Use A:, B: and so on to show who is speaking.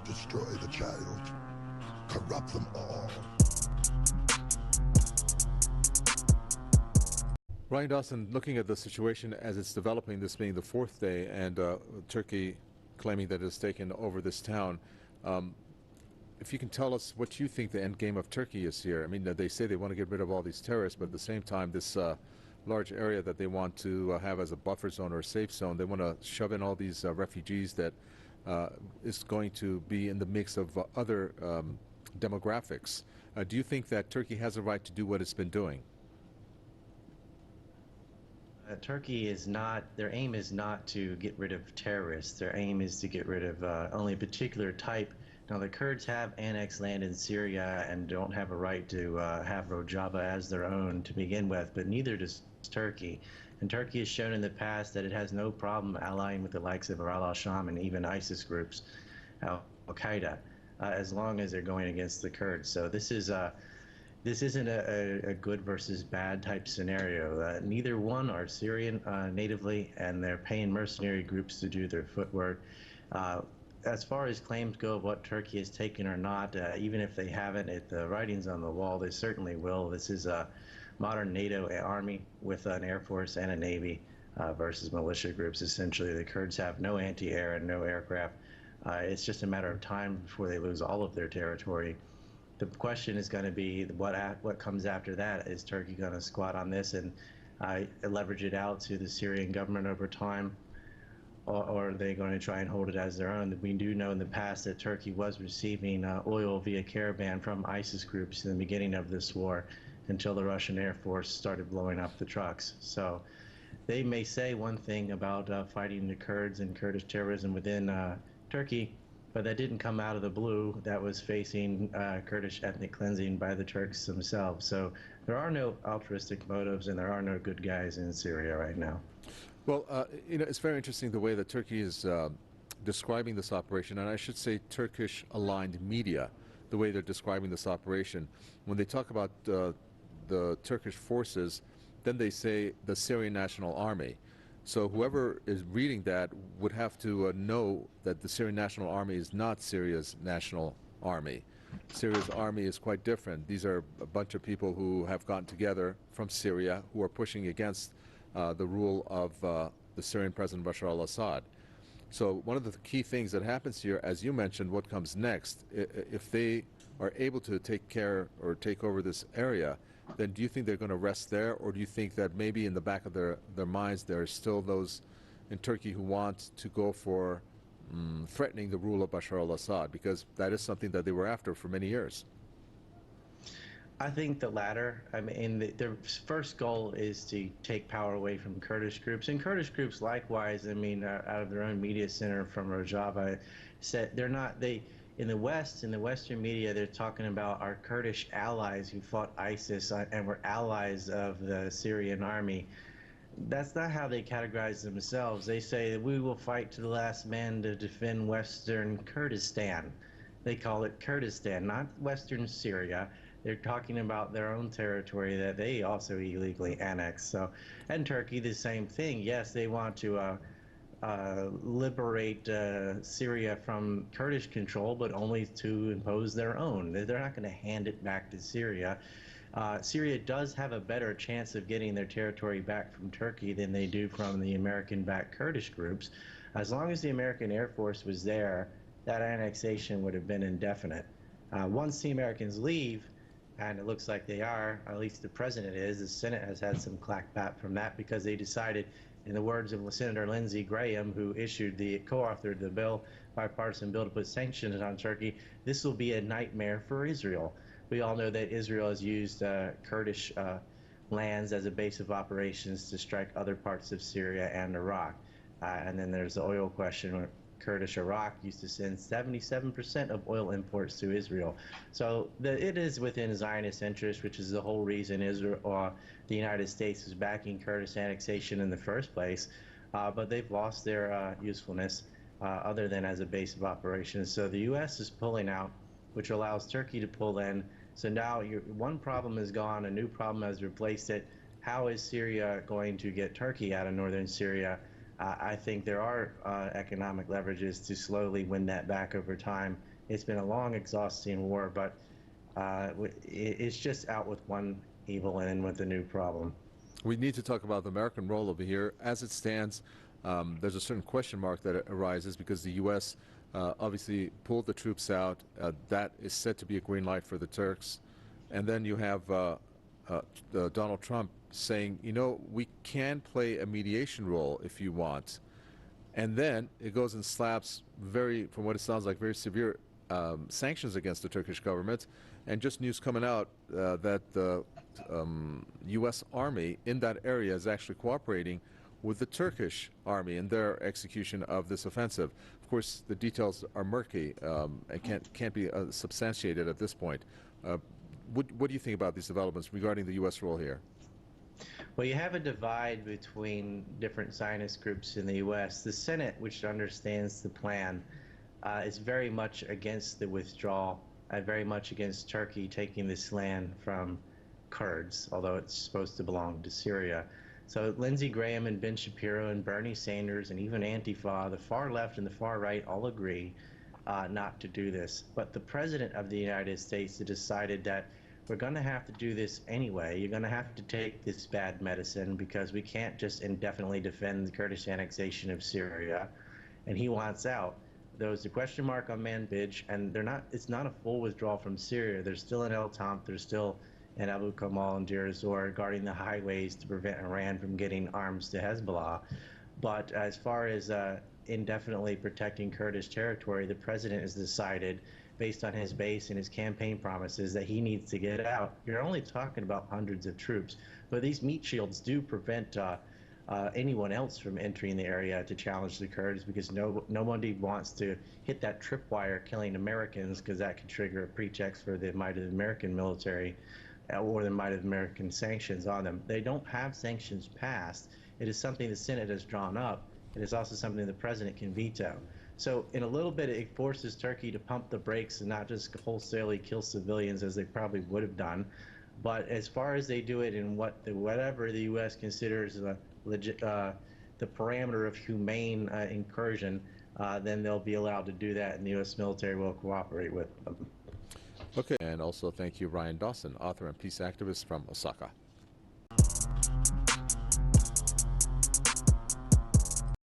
A: Destroy the child. Corrupt them all.
B: Ryan Dawson, looking at the situation as it's developing, this being the fourth day, and Turkey claiming that it's taken over this town, if you can tell us what you think the end game of Turkey is here. I mean, they say they want to get rid of all these terrorists, but at the same time, this large area that they want to have as a buffer zone or a safe zone, they want to shove in all these refugees that is going to be in the mix of other demographics. Do you think that Turkey has a right to do what it's been doing?
C: Turkey is not, their aim is not to get rid of terrorists. Their aim is to get rid of only a particular type. Now, the Kurds have annexed land in Syria and don't have a right to have Rojava as their own to begin with, but neither does Turkey. And Turkey has shown in the past that it has no problem allying with the likes of al-Sham and even ISIS groups, Al-Qaeda, as long as they're going against the Kurds. So this isn't a good versus bad type scenario. Neither one are Syrian natively, and they're paying mercenary groups to do their footwork. As far as claims go of what Turkey has taken or not, even if they haven't, the writing's on the wall, they certainly will. This is a modern NATO army with an air force and a navy versus militia groups. Essentially, the Kurds have no anti-air and no aircraft. It's just a matter of time before they lose all of their territory. The question is going to be what comes after that. Is Turkey going to squat on this and leverage it out to the Syrian government over time, or are they going to try and hold it as their own? We do know in the past that Turkey was receiving oil via caravan from ISIS groups in the beginning of this war until the Russian Air Force started blowing up the trucks. So they may say one thing about fighting the Kurds and Kurdish terrorism within Turkey, but that didn't come out of the blue. That was facing Kurdish ethnic cleansing by the Turks themselves. So there are no altruistic motives, and there are no good guys in Syria right now.
B: Well, it's very interesting the way that Turkey is describing this operation, and I should say Turkish-aligned media, the way they're describing this operation. When they talk about the Turkish forces, then they say the Syrian National Army. So whoever is reading that would have to know that the Syrian National Army is not Syria's national army. Syria's army is quite different. These are a bunch of people who have gotten together from Syria who are pushing against the rule of the Syrian President Bashar al-Assad. So one of the key things that happens here, as you mentioned, what comes next, if they are able to take care or take over this area, then do you think they're going to rest there, or do you think that maybe in the back of their minds there are still those in Turkey who want to go for threatening the rule of Bashar al-Assad, because that is something that they were after for many years?
C: I think the latter. I mean, their first goal is to take power away from Kurdish groups, and Kurdish groups likewise. I mean, out of their own media center from Rojava, said they're not. In the West, in the Western media, they're talking about our Kurdish allies who fought ISIS and were allies of the Syrian army. That's not how they categorize themselves. They say that we will fight to the last man to defend Western Kurdistan. They call it Kurdistan, not Western Syria. They're talking about their own territory that they also illegally annexed. So, and Turkey, the same thing. Yes, they want to liberate Syria from Kurdish control, but only to impose their own. They're not going to hand it back to Syria. Syria does have a better chance of getting their territory back from Turkey than they do from the American-backed Kurdish groups. As long as the American Air Force was there, that annexation would have been indefinite. Once the Americans leave, and it looks like they are, at least the president is, the Senate has had some clackback from that because they decided, in the words of Senator Lindsey Graham, who co-authored the bipartisan bill to put sanctions on Turkey, this will be a nightmare for Israel. We all know that Israel has used Kurdish lands as a base of operations to strike other parts of Syria and Iraq. And then there's the oil question, where Kurdish Iraq used to send 77% of oil imports to Israel. So it is within Zionist interest, which is the whole reason the United States is backing Kurdish annexation in the first place. But they've lost their usefulness other than as a base of operations. So the U.S. is pulling out, which allows Turkey to pull in. So now one problem is gone, a new problem has replaced it. How is Syria going to get Turkey out of northern Syria? I think there are economic leverages to slowly win that back over time It's been a long, exhausting war, but it's just out with one evil and in with a new problem.
B: We need to talk about the American role over here. As it stands, there's a certain question mark that arises because the U.S. Obviously pulled the troops out. That is said to be a green light for the Turks. And then you have Donald Trump saying, you know, we can play a mediation role if you want. And then it goes and slaps from what it sounds like, very severe sanctions against the Turkish government. And just news coming out that the U.S. Army in that area is actually cooperating with the Turkish army in their execution of this offensive. Of course, the details are murky and can't be substantiated at this point. What do you think about these developments regarding the U.S. role here?
C: Well, you have a divide between different Zionist groups in the U.S. The Senate, which understands the plan, is very much against the withdrawal, very much against Turkey taking this land from Kurds, although it's supposed to belong to Syria. So Lindsey Graham and Ben Shapiro and Bernie Sanders and even Antifa, the far left and the far right, all agree not to do this. But the President of the United States has decided that we're going to have to do this anyway. You're going to have to take this bad medicine because we can't just indefinitely defend the Kurdish annexation of Syria. And he wants out. There was a question mark on Manbij, and it's not a full withdrawal from Syria. They're still in El Tamp. They're still in Abu Kamal and Deir ez-Zor, guarding the highways to prevent Iran from getting arms to Hezbollah. But as far as indefinitely protecting Kurdish territory, the president has decided, based on his base and his campaign promises, that he needs to get out. You're only talking about hundreds of troops, but these meat shields do prevent anyone else from entering the area to challenge the Kurds, because nobody wants to hit that tripwire killing Americans, because that could trigger a pretext for the might of the American military or the might of American sanctions on them. They don't have sanctions passed. It is something the Senate has drawn up. It is also something the president can veto. So in a little bit, it forces Turkey to pump the brakes and not just wholesalely kill civilians as they probably would have done. But as far as they do it in whatever the U.S. considers the parameter of humane incursion, then they'll be allowed to do that, and the U.S. military will cooperate with them.
B: Okay, and also thank you, Ryan Dawson, author and peace activist from Osaka.